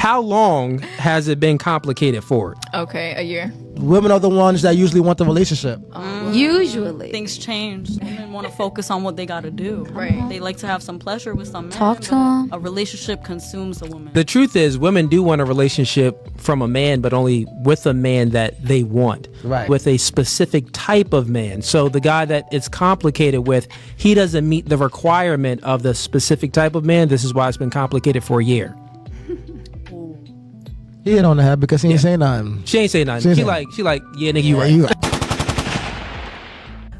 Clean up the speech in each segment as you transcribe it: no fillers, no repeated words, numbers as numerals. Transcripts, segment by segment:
how long has it been complicated for? Okay, a year. Women are the ones that usually want the relationship. Usually. Things change. Women want to focus on what they got to do. Right. They like to have some pleasure with some men. Talk to but 'em. A relationship consumes a woman. The truth is, women do want a relationship from a man, but only with a man that they want, Right. with a specific type of man. So the guy that it's complicated with, he doesn't meet the requirement of the specific type of man. This is why it's been complicated for a year. He hit on the head because he ain't say nothing. She ain't say nothing. She She like, yeah, nigga, you right. You-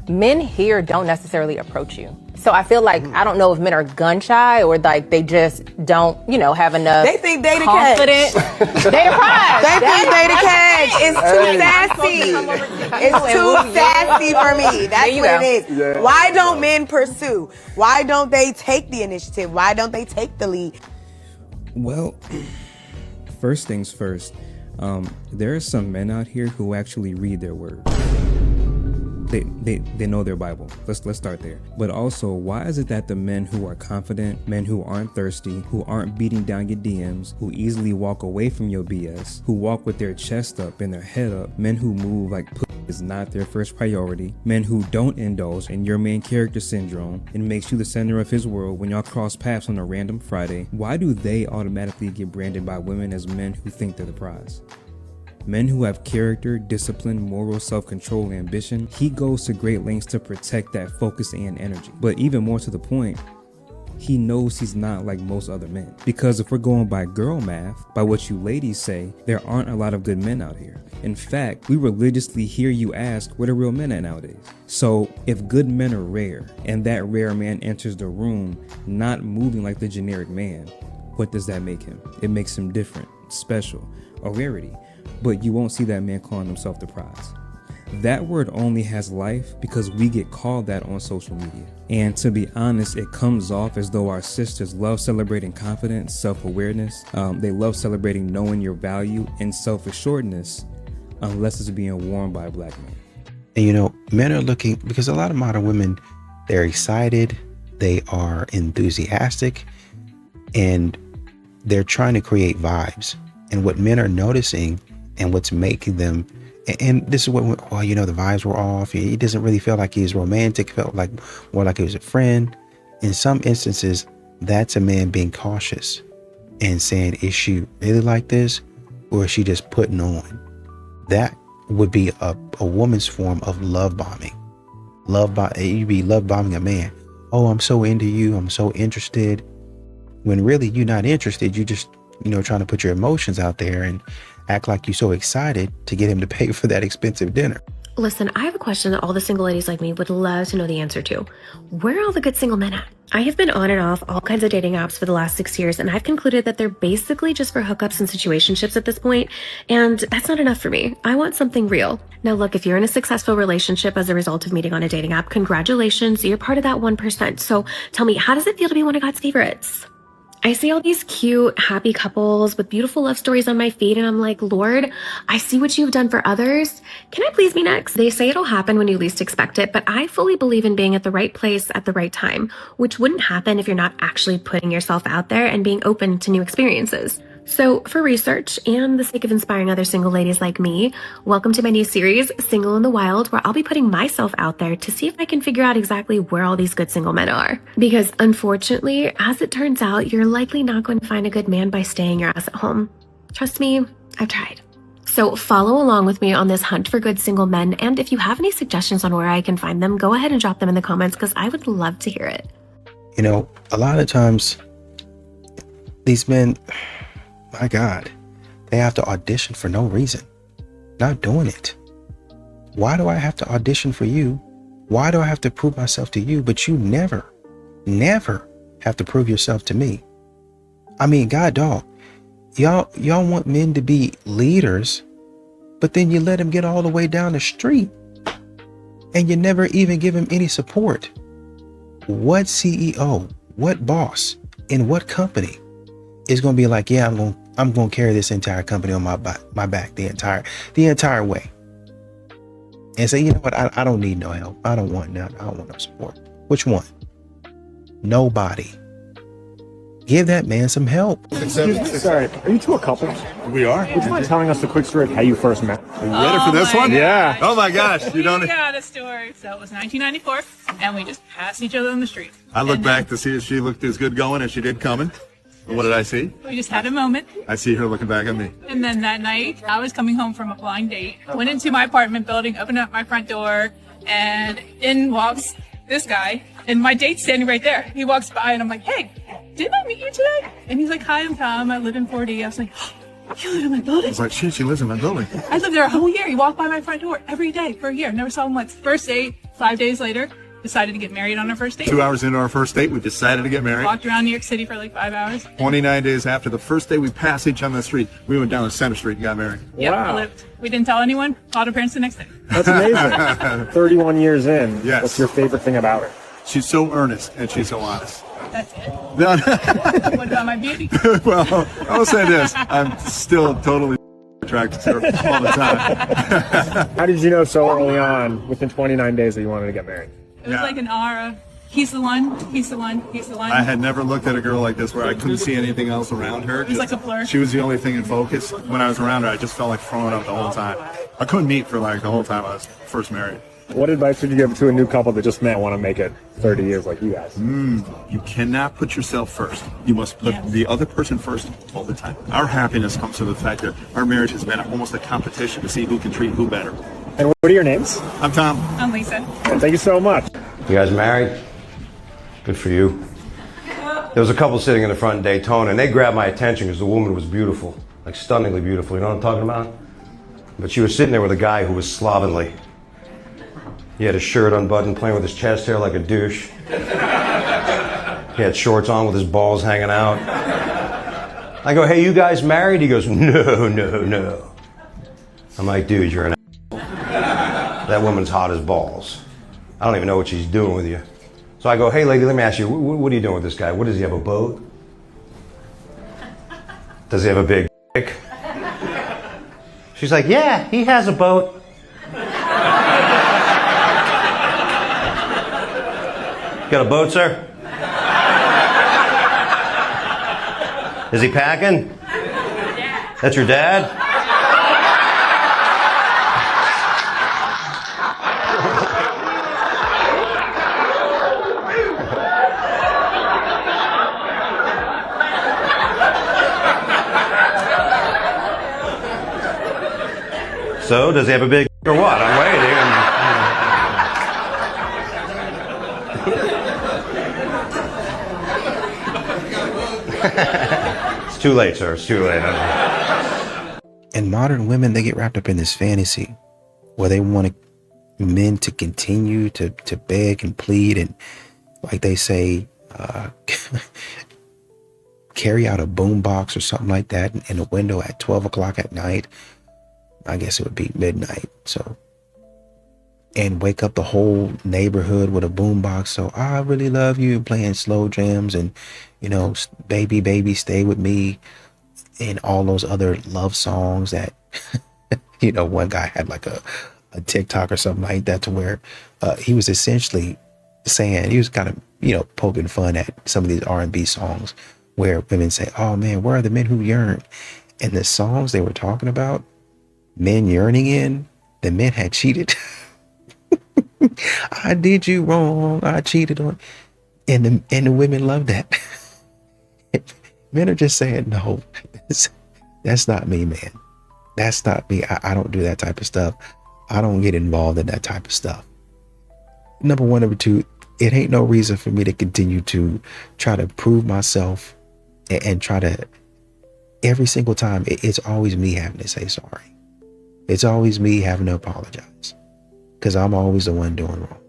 Men here don't necessarily approach you. So I feel like, I don't know if men are gun shy or like they just don't, have enough They think they the confidence. They pride. They think they the catch. It's too sassy. It's too sassy for me. That's you what go. it is. Yeah. Why don't men pursue? Why don't they take the initiative? Why don't they take the lead? Well, first things first, there are some men out here who actually read their word. They know their Bible. Let's start there. But also, why is it that the men who are confident, men who aren't thirsty, who aren't beating down your DMs, who easily walk away from your BS, who walk with their chest up and their head up, men who move like is not their first priority, men who don't indulge in your main character syndrome and makes you the center of his world when y'all cross paths on a random Friday, why do they automatically get branded by women as men who think they're the prize? Men who have character, discipline, moral, self-control, and ambition, he goes to great lengths to protect that focus and energy. But even more to the point, he knows he's not like most other men. Because if we're going by girl math, by what you ladies say, there aren't a lot of good men out here. In fact, we religiously hear you ask, where the real men at nowadays? So if good men are rare, and that rare man enters the room not moving like the generic man, what does that make him? It makes him different, special, a rarity. But you won't see that man calling himself the prize. That word only has life because we get called that on social media. And to be honest, it comes off as though our sisters love celebrating confidence, self-awareness. They love celebrating knowing your value and self-assuredness, unless it's being worn by a black man. And men are looking, because a lot of modern women, they're excited, they are enthusiastic, and they're trying to create vibes. And what men are noticing and what's making them, and this is what, the vibes were off. He doesn't really feel like he's romantic, felt like more like he was a friend. In some instances, that's a man being cautious and saying, is she really like this? Or is she just putting on? That would be a woman's form of love bombing. You'd be love bombing a man. Oh, I'm so into you. I'm so interested. When really you're not interested. You just, trying to put your emotions out there and act like you're so excited to get him to pay for that expensive dinner. Listen, I have a question that all the single ladies like me would love to know the answer to. Where are all the good single men at? I have been on and off all kinds of dating apps for the last 6 years, and I've concluded that they're basically just for hookups and situationships at this point, and that's not enough for me. I want something real. Now look, if you're in a successful relationship as a result of meeting on a dating app, congratulations, you're part of that 1%. So tell me, how does it feel to be one of God's favorites? I see all these cute, happy couples with beautiful love stories on my feed, and I'm like, Lord, I see what you've done for others. Can I please be next? They say it'll happen when you least expect it, but I fully believe in being at the right place at the right time, which wouldn't happen if you're not actually putting yourself out there and being open to new experiences. So for research and the sake of inspiring other single ladies like me, welcome to my new series, Single in the Wild, where I'll be putting myself out there to see if I can figure out exactly where all these good single men are. Because unfortunately, as it turns out, you're likely not going to find a good man by staying your ass at home. Trust me, I've tried. So follow along with me on this hunt for good single men, and if you have any suggestions on where I can find them, go ahead and drop them in the comments because I would love to hear it. A lot of times, these men, my God, they have to audition for no reason. Not doing it. Why do I have to audition for you? Why do I have to prove myself to you? But you never have to prove yourself to me. I mean, God dog, y'all want men to be leaders, but then you let them get all the way down the street and you never even give him any support. What CEO, what boss in what company is going to be like, yeah, I'm going to carry this entire company on my back the entire way, and say, you know what, I don't need no help. I don't want no support. Which one? Nobody. Give that man some help. Sorry, are you two a couple? We are. Would you mind telling us the quick story of how you first met? Are you ready for this one? Yeah. Oh my gosh, you don't. We got a story. So it was 1994, and we just passed each other on the street. I look back to see if she looked as good going as she did coming. And what did I see? We just had a moment. I see her looking back at me. And then that night, I was coming home from a blind date. I went into my apartment building, opened up my front door, and in walks this guy. And my date's standing right there. He walks by, and I'm like, hey, didn't I meet you today? And he's like, hi, I'm Tom. I live in 4D. I was like, oh, you live in my building? I was like, shit, she lives in my building. I lived there a whole year. He walked by my front door every day for a year. Never saw him once. First date, 5 days later, decided to get married on our first date. 2 hours into our first date, we decided to get married. Walked around New York City for like 5 hours. 29 days after the first day we passed each other on the street, we went down to Center Street and got married. Yep, Wow. lived. We didn't tell anyone. Called her parents the next day. That's amazing. 31 years in. Yes. What's your favorite thing about her? She's so earnest and she's so honest. That's it. No, What about my beauty? well, I'll say this. I'm still totally attracted to her all the time. How did you know so early on, within 29 days, that you wanted to get married? It was like an aura. He's the one. He's the one. He's the one. I had never looked at a girl like this where I couldn't see anything else around her. It was like a blur. She was the only thing in focus. When I was around her, I just felt like throwing up the whole time. I couldn't eat for like the whole time I was first married. What advice would you give to a new couple that just met want to make it 30 years like you guys? You cannot put yourself first. You must put the other person first all the time. Our happiness comes from the fact that our marriage has been almost a competition to see who can treat who better. And what are your names? I'm Tom. I'm Lisa. And thank you so much. You guys married? Good for you. There was a couple sitting in the front in Daytona, and they grabbed my attention because the woman was beautiful, like stunningly beautiful. You know what I'm talking about? But she was sitting there with a guy who was slovenly. He had his shirt unbuttoned, playing with his chest hair like a douche. He had shorts on with his balls hanging out. I go, hey, you guys married? He goes, no, no, no. I'm like, dude, you're an asshole. That woman's hot as balls. I don't even know what she's doing with you. So I go, hey, lady, let me ask you, what are you doing with this guy? What does he have, a boat? Does he have a big dick? She's like, yeah, he has a boat. Got a boat, sir? Is he packing? That's your dad? So, does he have a big or what? I'm waiting. It's too late, sir. It's too late. And modern women, they get wrapped up in this fantasy where they want men to continue to beg and plead and, like they say, carry out a boombox or something like that in a window at 12 o'clock at night. I guess it would be midnight. So, and wake up the whole neighborhood with a boombox. So I really love you, playing slow jams and, you know, baby, baby, stay with me, and all those other love songs that, you know, one guy had like a TikTok or something like that to where he was essentially saying, he was kind of, you know, poking fun at some of these R&B songs where women say, oh man, where are the men who yearn? And the songs they were talking about, men yearning in, the men had cheated. I did you wrong. I cheated on, and the women love that. Men are just saying, no, that's not me, man. That's not me. I don't do that type of stuff. I don't get involved in that type of stuff. Number one. Number two, it ain't no reason for me to continue to try to prove myself and try to, every single time, it's always me having to say sorry. It's always me having to apologize because I'm always the one doing wrong.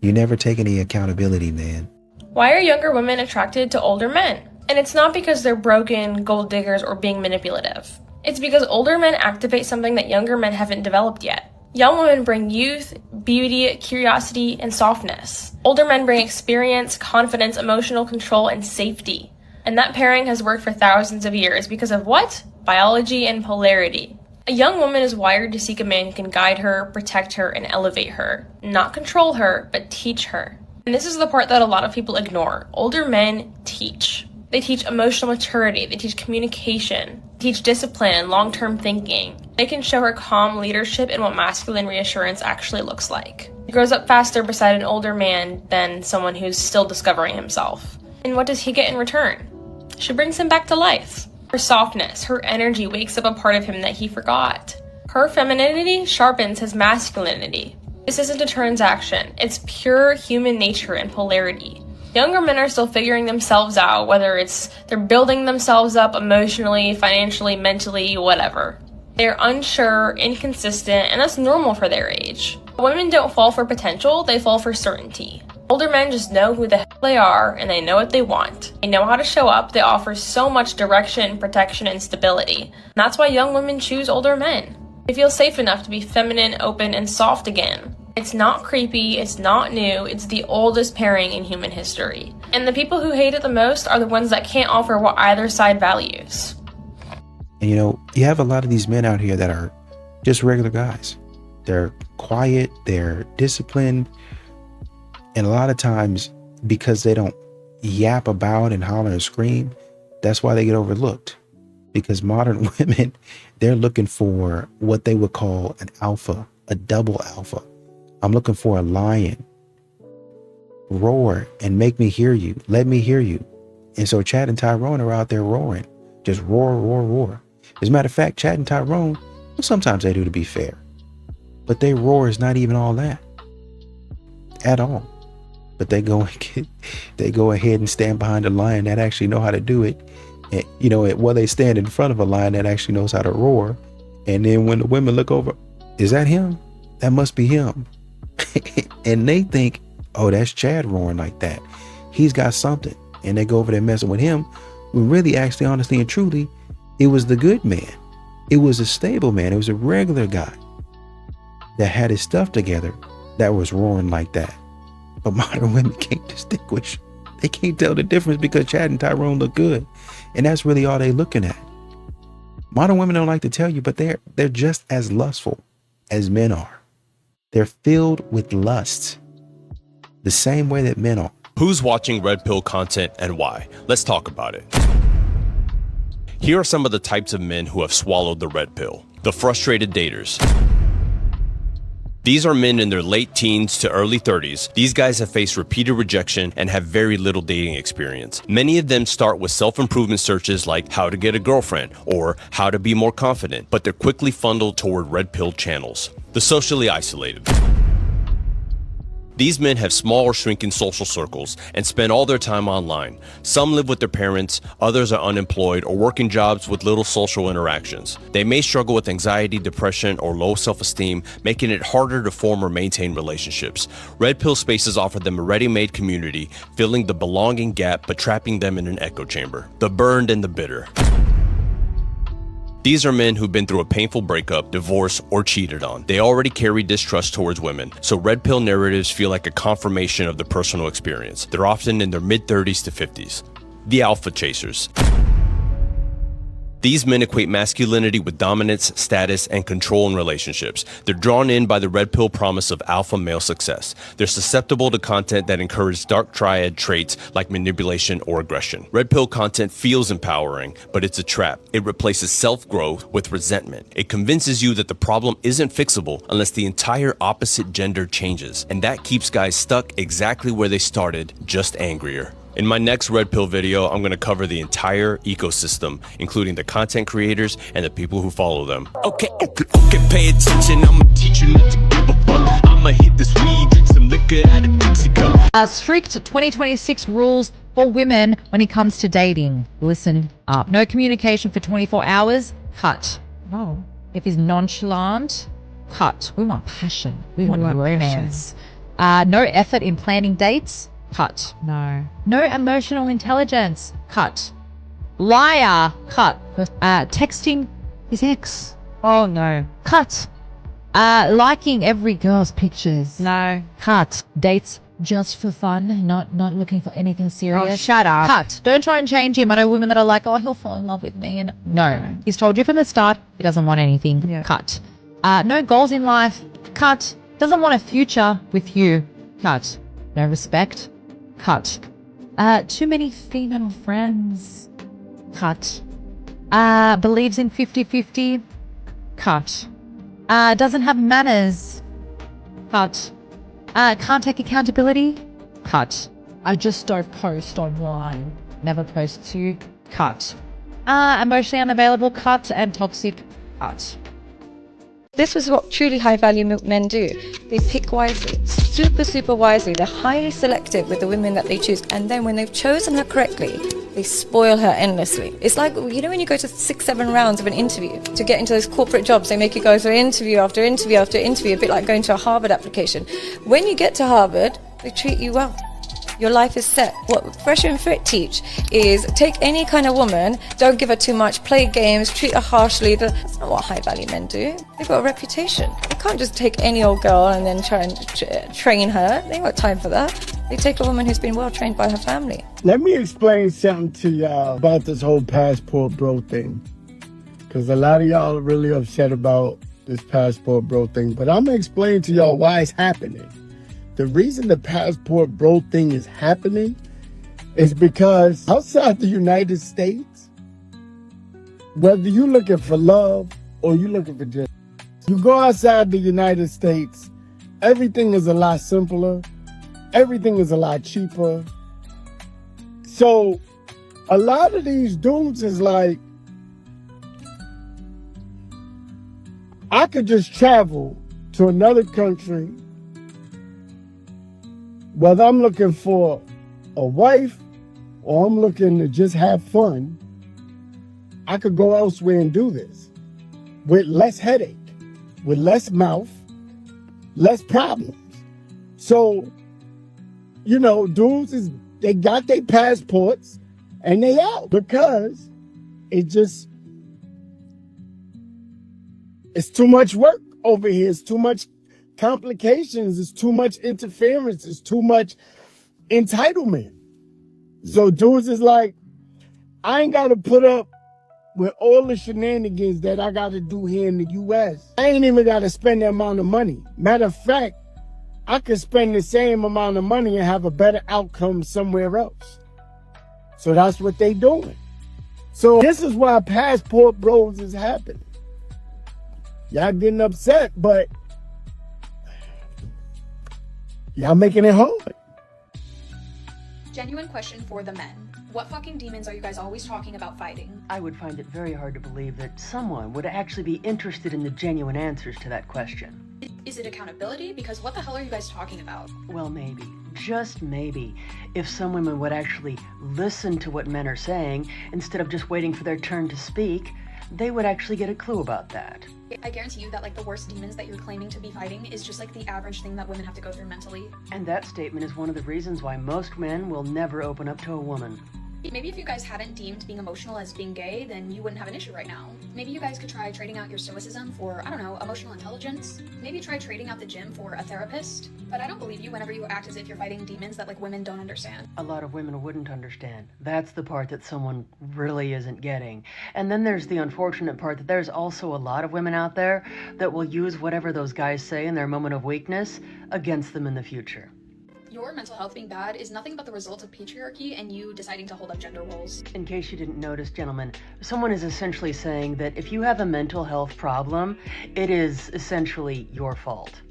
You never take any accountability, man. Why are younger women attracted to older men? And it's not because they're broken, gold diggers, or being manipulative. It's because older men activate something that younger men haven't developed yet. Young women bring youth, beauty, curiosity, and softness. Older men bring experience, confidence, emotional control, and safety. And that pairing has worked for thousands of years because of what? Biology and polarity. A young woman is wired to seek a man who can guide her, protect her, and elevate her. Not control her, but teach her. And this is the part that a lot of people ignore. Older men teach. They teach emotional maturity, they teach communication, they teach discipline and long-term thinking. They can show her calm leadership and what masculine reassurance actually looks like. She grows up faster beside an older man than someone who's still discovering himself. And what does he get in return? She brings him back to life. Her softness, her energy wakes up a part of him that he forgot. Her femininity sharpens his masculinity. This isn't a transaction, it's pure human nature and polarity. Younger men are still figuring themselves out, whether it's they're building themselves up emotionally, financially, mentally, whatever. They're unsure, inconsistent, and that's normal for their age. Women don't fall for potential, they fall for certainty. Older men just know who the hell they are, and they know what they want. They know how to show up, they offer so much direction, protection, and stability. And that's why young women choose older men. They feel safe enough to be feminine, open, and soft again. It's not creepy, it's not new, it's the oldest pairing in human history. And the people who hate it the most are the ones that can't offer what either side values. And you have a lot of these men out here that are just regular guys. They're quiet, they're disciplined, and a lot of times because they don't yap about and holler and scream, that's why they get overlooked. Because modern women, they're looking for what they would call an alpha, a double alpha. I'm looking for a lion. Roar and make me hear you. Let me hear you. And so Chad and Tyrone are out there roaring. Just roar, roar, roar. As a matter of fact, Chad and Tyrone, sometimes they do, to be fair. But their roar is not even all that. At all. But they go ahead and stand behind a lion that actually know how to do it. And, they stand in front of a lion that actually knows how to roar. And then when the women look over, is that him? That must be him. And they think, oh, that's Chad roaring like that. He's got something. And they go over there messing with him. When really, actually, honestly and truly, it was the good man. It was a stable man. It was a regular guy that had his stuff together that was roaring like that. But modern women can't distinguish. They can't tell the difference because Chad and Tyrone look good. And that's really all they're looking at. Modern women don't like to tell you, but they're just as lustful as men are. They're filled with lust, the same way that men are. Who's watching Red Pill content and why? Let's talk about it. Here are some of the types of men who have swallowed the red pill. The frustrated daters. These are men in their late teens to early 30s. These guys have faced repeated rejection and have very little dating experience. Many of them start with self-improvement searches like how to get a girlfriend or how to be more confident, but they're quickly funneled toward red pill channels. The socially isolated. These men have small or shrinking social circles and spend all their time online. Some live with their parents, others are unemployed or working jobs with little social interactions. They may struggle with anxiety, depression, or low self-esteem, making it harder to form or maintain relationships. Red pill spaces offer them a ready-made community, filling the belonging gap but trapping them in an echo chamber. The burned and the bitter. These are men who've been through a painful breakup, divorce, or cheated on. They already carry distrust towards women, so red pill narratives feel like a confirmation of their personal experience. They're often in their mid-30s to 50s. The alpha chasers. These men equate masculinity with dominance, status, and control in relationships. They're drawn in by the red pill promise of alpha male success. They're susceptible to content that encourages dark triad traits like manipulation or aggression. Red pill content feels empowering, but it's a trap. It replaces self-growth with resentment. It convinces you that the problem isn't fixable unless the entire opposite gender changes. And that keeps guys stuck exactly where they started, just angrier. In my next Red Pill video, I'm going to cover the entire ecosystem, including the content creators and the people who follow them. Okay, pay attention. I'm a teacher, not to give a fuck. I'ma hit this weed, drink some liquor out of Dixie cup. Strict 2026 rules for women when it comes to dating. Listen up. No communication for 24 hours. Cut. No. If he's nonchalant, cut. We want passion. We want romance. No effort in planning dates. Cut. No. No emotional intelligence. Cut. Liar. Cut. Texting his ex. Oh no. Cut. Liking every girl's pictures. No. Cut. Dates just for fun, not looking for anything serious. Oh, shut up. Cut. Don't try and change him. I know women that are like, oh, he'll fall in love with me. And no. He's told you from the start he doesn't want anything. Yeah. Cut. No goals in life. Cut. Doesn't want a future with you. Cut. No respect. Cut. Too many female friends. Cut. Believes in 50-50. Cut. Doesn't have manners. Cut. Can't take accountability. Cut. I just don't post online. Never post to. Cut. Emotionally unavailable. Cut. And toxic. Cut. This was what truly high-value men do. They pick wisely, super wisely. They're highly selective with the women that they choose. And then when they've chosen her correctly, they spoil her endlessly. It's like, you know, when you go to 6-7 rounds of an interview to get into those corporate jobs, they make you go through interview after interview after interview, a bit like going to a Harvard application. When you get to Harvard, they treat you well. Your life is set. What Fresh and Fit teach is take any kind of woman, don't give her too much, play games, treat her harshly. That's not what high-value men do. They've got a reputation. They can't just take any old girl and then try and train her. They ain't got time for that. They take a woman who's been well trained by her family. Let me explain something to y'all about this whole passport bro thing. Because a lot of y'all are really upset about this passport bro thing. But I'm going to explain to y'all why it's happening. The reason the passport bro thing is happening is because outside the United States, whether you're looking for love or you're looking for just, you go outside the United States, everything is a lot simpler. Everything is a lot cheaper. So a lot of these dudes is like, I could just travel to another country, whether I'm looking for a wife or I'm looking to just have fun, I could go elsewhere and do this with less headache, with less mouth, less problems. So, you know, dudes they got their passports and they out because it's too much work over here. It's too much complications. It's too much interference. It's too much entitlement. So dudes is like, I ain't got to put up with all the shenanigans that I got to do here in the U.S. I ain't even got to spend that amount of money. Matter of fact, I could spend the same amount of money and have a better outcome somewhere else. So that's what they doing. So this is why passport bros is happening. Y'all getting upset, but y'all making it hard. Genuine question for the men. What fucking demons are you guys always talking about fighting? I would find it very hard to believe that someone would actually be interested in the genuine answers to that question. Is it accountability? Because what the hell are you guys talking about? Well, maybe, just maybe, if some women would actually listen to what men are saying instead of just waiting for their turn to speak, they would actually get a clue about that. I guarantee you that like the worst demons that you're claiming to be fighting is just like the average thing that women have to go through mentally. And that statement is one of the reasons why most men will never open up to a woman. Maybe if you guys hadn't deemed being emotional as being gay, then you wouldn't have an issue right now. Maybe you guys could try trading out your stoicism for, I don't know, emotional intelligence. Maybe try trading out the gym for a therapist. But I don't believe you whenever you act as if you're fighting demons that like women don't understand. A lot of women wouldn't understand. That's the part that someone really isn't getting. And then there's the unfortunate part that there's also a lot of women out there that will use whatever those guys say in their moment of weakness against them in the future. Your mental health being bad is nothing but the result of patriarchy and you deciding to hold up gender roles. In case you didn't notice, gentlemen, someone is essentially saying that if you have a mental health problem, it is essentially your fault.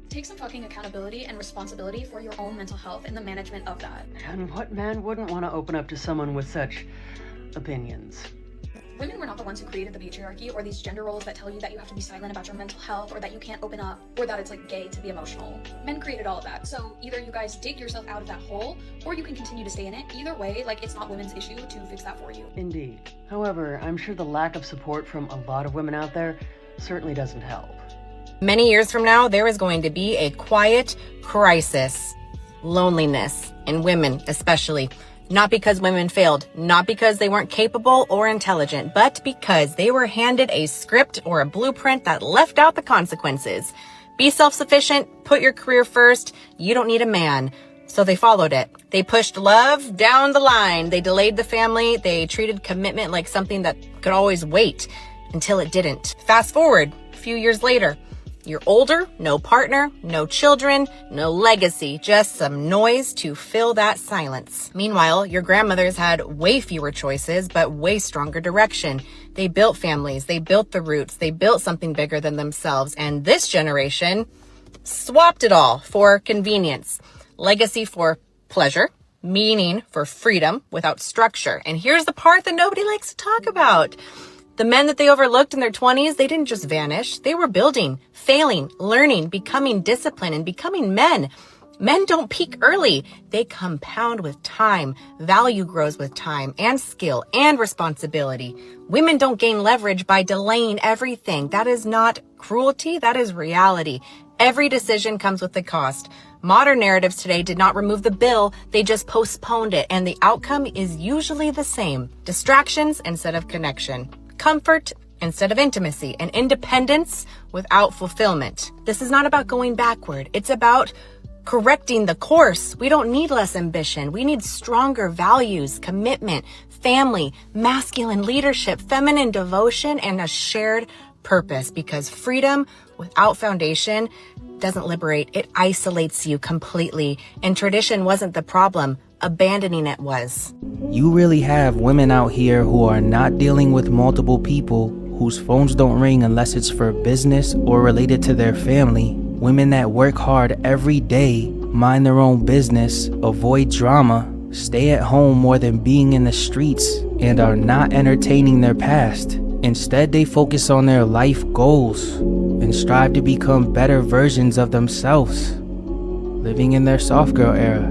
Take some fucking accountability and responsibility for your own mental health and the management of that. And what man wouldn't want to open up to someone with such opinions? Women were not the ones who created the patriarchy or these gender roles that tell you that you have to be silent about your mental health or that you can't open up or that it's like gay to be emotional. Men created all of that. So either you guys dig yourself out of that hole or you can continue to stay in it. Either way, like it's not women's issue to fix that for you. Indeed. However, I'm sure the lack of support from a lot of women out there certainly doesn't help. Many years from now, there is going to be a quiet crisis, loneliness, in women especially. Not because women failed, not because they weren't capable or intelligent, but because they were handed a script or a blueprint that left out the consequences. Be self-sufficient, put your career first, you don't need a man. So they followed it. They pushed love down the line. They delayed the family. They treated commitment like something that could always wait until it didn't. Fast forward a few years later, You're older, no partner, no children, no legacy, just some noise to fill that silence. Meanwhile, your grandmothers had way fewer choices, but way stronger direction. They built families, they built the roots, they built something bigger than themselves. And this generation swapped it all for convenience. Legacy for pleasure, meaning for freedom without structure. And here's the part that nobody likes to talk about. The men that they overlooked in their 20s, they didn't just vanish. They were building, failing, learning, becoming disciplined, and becoming men. Men don't peak early. They compound with time. Value grows with time and skill and responsibility. Women don't gain leverage by delaying everything. That is not cruelty. That is reality. Every decision comes with a cost. Modern narratives today did not remove the bill. They just postponed it. And the outcome is usually the same. Distractions instead of connection. Comfort instead of intimacy, and independence without fulfillment. This is not about going backward. It's about correcting the course. We don't need less ambition. We need stronger values, commitment, family, masculine leadership, feminine devotion, and a shared purpose, because freedom without foundation doesn't liberate. It isolates you completely. And tradition wasn't the problem. Abandoning it was. You really have women out here who are not dealing with multiple people, whose phones don't ring unless it's for business or related to their family. Women that work hard every day, mind their own business, avoid drama, stay at home more than being in the streets, and are not entertaining their past. Instead, they focus on their life goals and strive to become better versions of themselves, living in their soft girl era.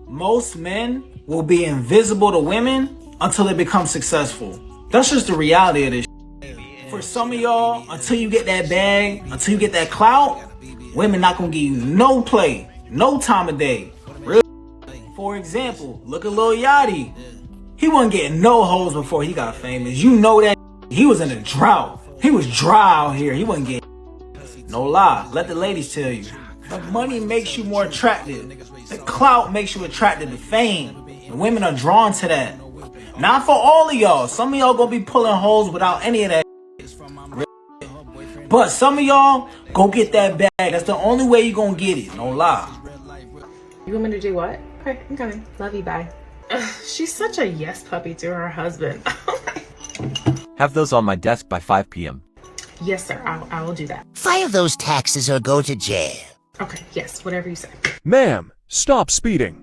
Most men will be invisible to women until they become successful. That's just the reality of this. For some of y'all, until you get that bag, until you get that clout, women not gonna give you no play, no time of day. Real. For example, look at Lil Yachty. He wasn't getting no hoes before he got famous. You know that. He was in a drought. He was dry out here. He wasn't getting no lie. Let the ladies tell you. The money makes you more attractive. The clout makes you attracted to fame. And women are drawn to that. Not for all of y'all. Some of y'all gonna be pulling hoes without any of that. But some of y'all, go get that bag. That's the only way you gonna get it. No lie. You want me to do what? Okay, I'm coming. Love you, bye. She's such a yes puppy to her husband. Have those on my desk by 5 p.m. Yes, sir. I will do that. File those taxes or go to jail. Okay, yes, whatever you say. Ma'am, stop speeding.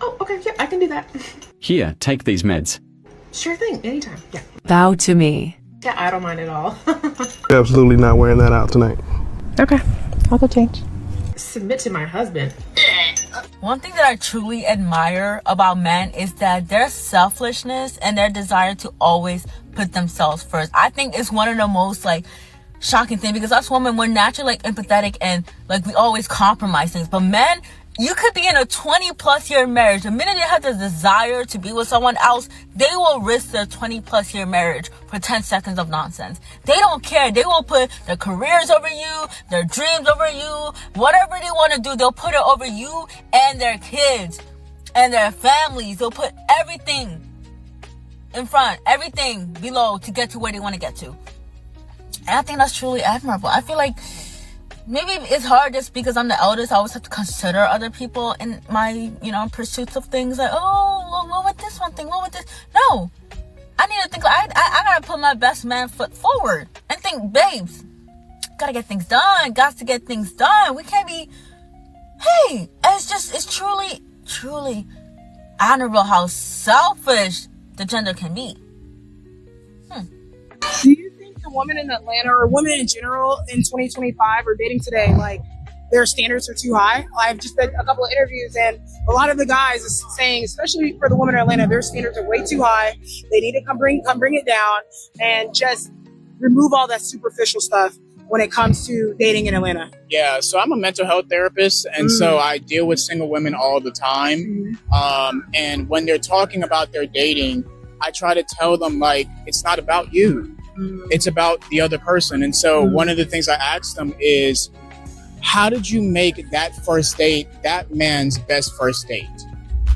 Oh, okay, yeah, I can do that. Here, take these meds. Sure thing, anytime. Yeah. Bow to me. Yeah, I don't mind at all. Absolutely not wearing that out tonight. Okay, I'll go change. Submit to my husband. One thing that I truly admire about men is that their selfishness and their desire to always put themselves first. I think it's one of the most shocking things, because us women, we're naturally empathetic and we always compromise things. But men, you could be in a 20+ year marriage. The minute they have the desire to be with someone else, they will risk their 20+ year marriage for 10 seconds of nonsense. They don't care. They will put their careers over you, their dreams over you, whatever they want to do, they'll put it over you and their kids and their families. They'll put everything in front, everything below to get to where they want to get to. And I think that's truly admirable. I feel like maybe it's hard just because I'm the eldest. I always have to consider other people in my, pursuits of things. What with this one thing? What with this? No. I need to think, I gotta put my best man foot forward and think, babes, gotta get things done. Got to get things done. We can't be, hey, it's truly honorable how selfish the gender can be. Do you think the women in Atlanta, or women in general in 2025 or dating today, their standards are too high? I've just did a couple of interviews, and a lot of the guys are saying, especially for the women in Atlanta, their standards are way too high. They need to come bring it down and just remove all that superficial stuff when it comes to dating in Atlanta. Yeah, so I'm a mental health therapist, and so I deal with single women all the time. And when they're talking about their dating, I try to tell them, it's not about you. It's about the other person. And so one of the things I asked them is, how did you make that first date that man's best first date?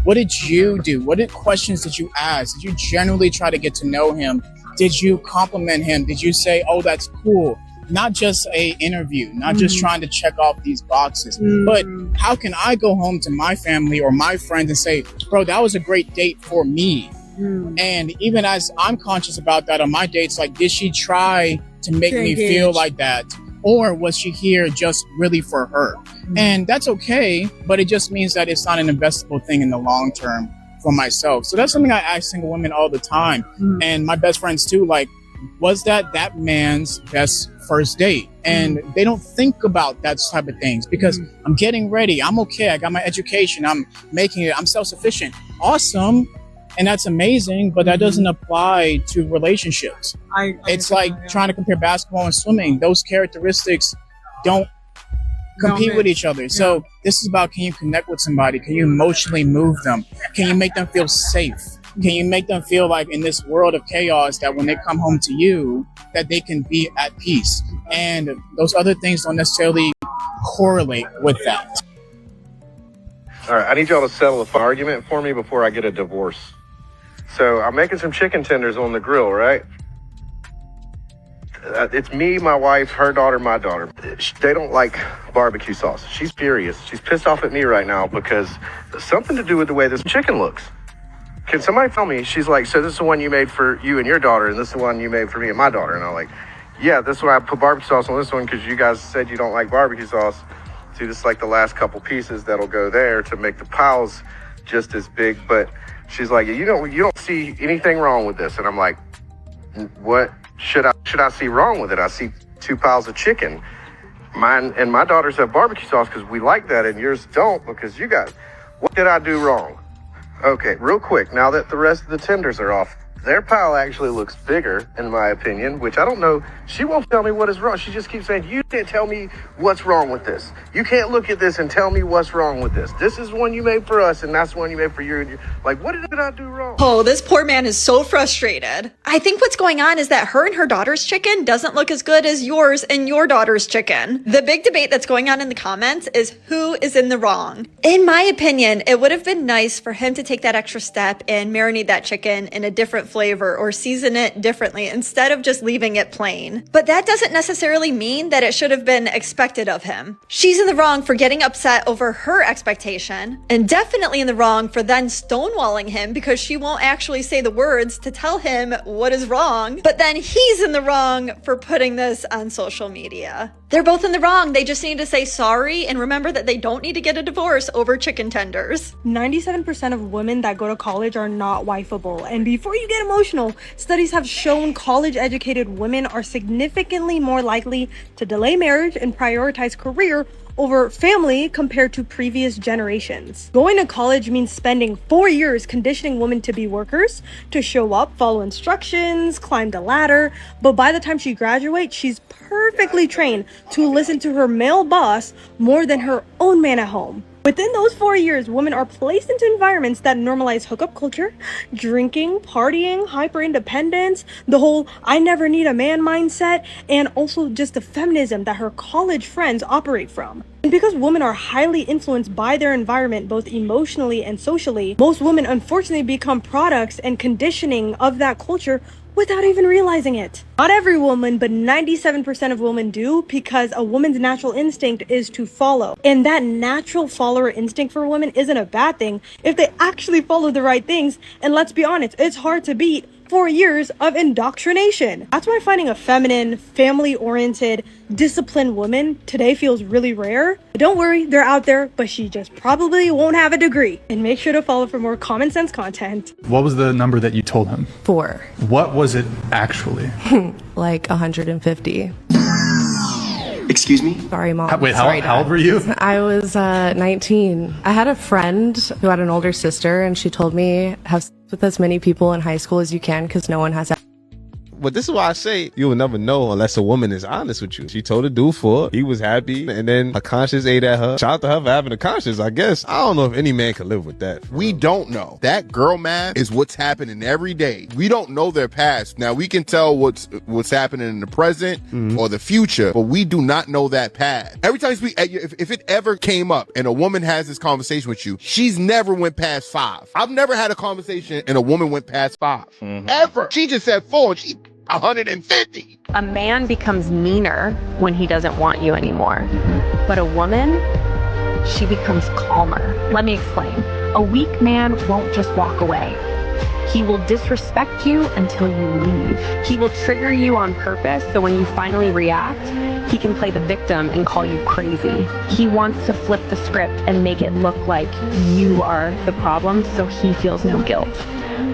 What did you do? What questions did you ask? Did you generally try to get to know him Did you compliment him? Did you say, oh, that's cool? Not just a interview, not just trying to check off these boxes, but how can I go home to my family or my friends and say, bro, that was a great date for me. And even as I'm conscious about that on my dates, like, did she try to make me feel like that? Or was she here just really for her? And that's okay, but it just means that it's not an investable thing in the long term for myself. So that's something I ask single women all the time. And my best friends too, like, was that man's best first date? And they don't think about that type of things because I'm getting ready. I'm okay. I got my education. I'm making it. I'm self-sufficient. Awesome. And that's amazing, but that doesn't apply to relationships. It's like trying to compare basketball and swimming. Those characteristics don't compete with each other. So this is about, can you connect with somebody? Can you emotionally move them? Can you make them feel safe? Can you make them feel like in this world of chaos that when they come home to you, that they can be at peace? And those other things don't necessarily correlate with that. All right, I need y'all to settle an argument for me before I get a divorce. So I'm making some chicken tenders on the grill, right? It's me, my wife, her daughter, my daughter. They don't like barbecue sauce. She's furious. She's pissed off at me right now because there's something to do with the way this chicken looks. Can somebody tell me? She's like, so this is the one you made for you and your daughter, and this is the one you made for me and my daughter. And I'm like, yeah, this one I put barbecue sauce on this one because you guys said you don't like barbecue sauce. See, this is like the last couple pieces that'll go there to make the piles just as big. But she's like, you don't see anything wrong with this. And I'm like, what should I see wrong with it? I see 2 piles of chicken. Mine and my daughters have barbecue sauce because we like that, and yours don't because you guys. What did I do wrong? Okay, real quick, now that the rest of the tenders are off, their pile actually looks bigger, in my opinion, which I don't know. She won't tell me what is wrong. She just keeps saying, you can't tell me what's wrong with this. You can't look at this and tell me what's wrong with this. This is one you made for us, and that's one you made for you. Like, what did I do wrong? Oh, this poor man is so frustrated. I think what's going on is that her and her daughter's chicken doesn't look as good as yours and your daughter's chicken. The big debate that's going on in the comments is who is in the wrong. In my opinion, it would have been nice for him to take that extra step and marinate that chicken in a different flavor or season it differently instead of just leaving it plain. But that doesn't necessarily mean that it should have been expected of him. She's in the wrong for getting upset over her expectation, and definitely in the wrong for then stonewalling him because she won't actually say the words to tell him what is wrong. But then he's in the wrong for putting this on social media. They're both in the wrong. They just need to say sorry and remember that they don't need to get a divorce over chicken tenders. 97% of women that go to college are not wifeable. And before you get emotional, studies have shown college-educated women are significantly more likely to delay marriage and prioritize career over family compared to previous generations. Going to college means spending 4 years conditioning women to be workers, to show up, follow instructions, climb the ladder, but by the time she graduates, she's perfectly trained to listen to her male boss more than her own man at home. Within those 4 years, women are placed into environments that normalize hookup culture, drinking, partying, hyper-independence, the whole I never need a man mindset, and also just the feminism that her college friends operate from. And because women are highly influenced by their environment, both emotionally and socially, most women unfortunately become products and conditioning of that culture without even realizing it. Not every woman, but 97% of women do, because a woman's natural instinct is to follow. And that natural follower instinct for women isn't a bad thing if they actually follow the right things. And let's be honest, it's hard to beat 4 years of indoctrination. That's why finding a feminine, family-oriented, disciplined woman today feels really rare. But don't worry, they're out there, but she just probably won't have a degree. And make sure to follow for more common sense content. What was the number that you told him? 4. What was it actually? Like 150. Excuse me? Sorry, Mom. Wait, Sorry, how old were you? I was 19. I had a friend who had an older sister, and she told me have sex with as many people in high school as you can because no one has. But this is why I say you will never know unless a woman is honest with you. She told the dude for he was happy, and then her conscience ate at her. Shout out to her for having a conscience, I guess. I don't know if any man can live with that. We don't know. That girl math is what's happening every day. We don't know their past. Now we can tell what's happening in the present or the future, but we do not know that past. Every time you speak, if it ever came up and a woman has this conversation with you, she's never went past 5. I've never had a conversation and a woman went past 5. Ever. She just said 4 and she's 150. A man becomes meaner when he doesn't want you anymore. But a woman, she becomes calmer. Let me explain. A weak man won't just walk away. He will disrespect you until you leave. He will trigger you on purpose, so when you finally react, he can play the victim and call you crazy. He wants to flip the script and make it look like you are the problem, so he feels no guilt.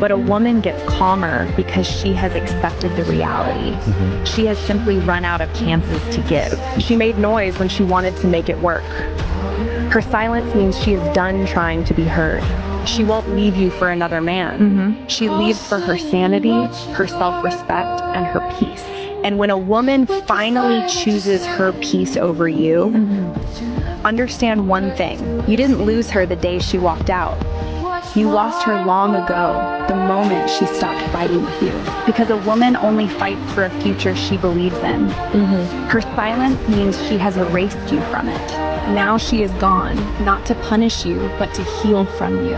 But a woman gets calmer because she has accepted the reality. She has simply run out of chances to give. She made noise when she wanted to make it work. Her silence means she is done trying to be heard. She won't leave you for another man. She leaves for her sanity, her self-respect, and her peace. And when a woman finally chooses her peace over you, understand one thing. You didn't lose her the day she walked out. You lost her long ago, the moment she stopped fighting with you. Because a woman only fights for a future she believes in. Her silence means she has erased you from it. Now she is gone, not to punish you, but to heal from you.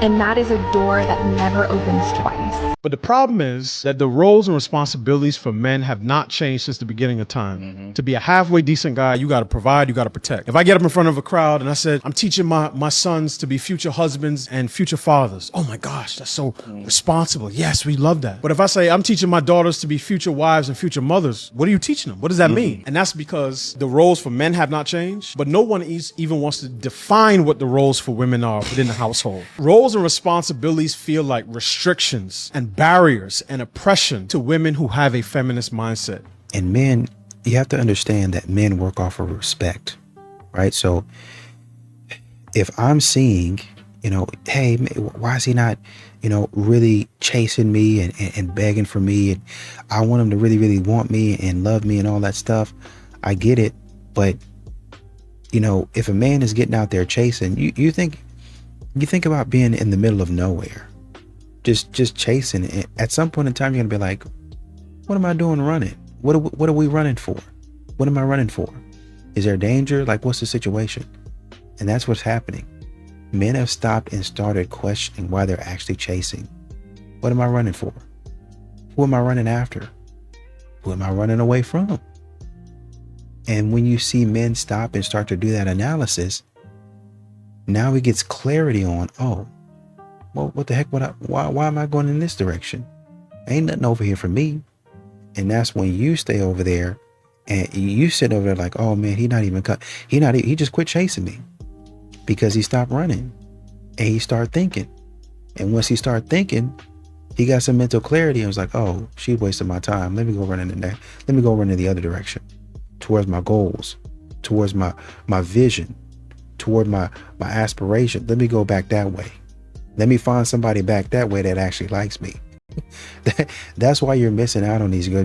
And that is a door that never opens twice. But the problem is that the roles and responsibilities for men have not changed since the beginning of time. To be a halfway decent guy, you got to provide, you got to protect. If I get up in front of a crowd and I said, I'm teaching my sons to be future husbands and future fathers. Oh my gosh, that's so responsible. Yes, we love that. But if I say I'm teaching my daughters to be future wives and future mothers, what are you teaching them? What does that mean? And that's because the roles for men have not changed, but no one even wants to define what the roles for women are within the household. Roles and responsibilities feel like restrictions and barriers and oppression to women who have a feminist mindset. And men, you have to understand that men work off of respect, right? So if I'm seeing, hey, why is he not, really chasing me and begging for me? And I want him to really, really want me and love me and all that stuff. I get it. But, if a man is getting out there chasing, you think about being in the middle of nowhere, just chasing. And at some point in time, you're going to be like, what am I doing running? What are we running for? What am I running for? Is there danger? Like, what's the situation? And that's what's happening. Men have stopped and started questioning why they're actually chasing. What am I running for? Who am I running after? Who am I running away from? And when you see men stop and start to do that analysis, now it gets clarity on, oh, well, what the heck? Why am I going in this direction? Ain't nothing over here for me. And that's when you stay over there and you sit over there like, oh man, he just quit chasing me because he stopped running and he started thinking. And once he started thinking, he got some mental clarity and was like, oh, she wasted my time. Let me go running in there. Let me go run in the other direction towards my goals, towards my vision, toward my aspiration. Let me go back that way. Let me find somebody back that way that actually likes me. That's why you're missing out on these good guys.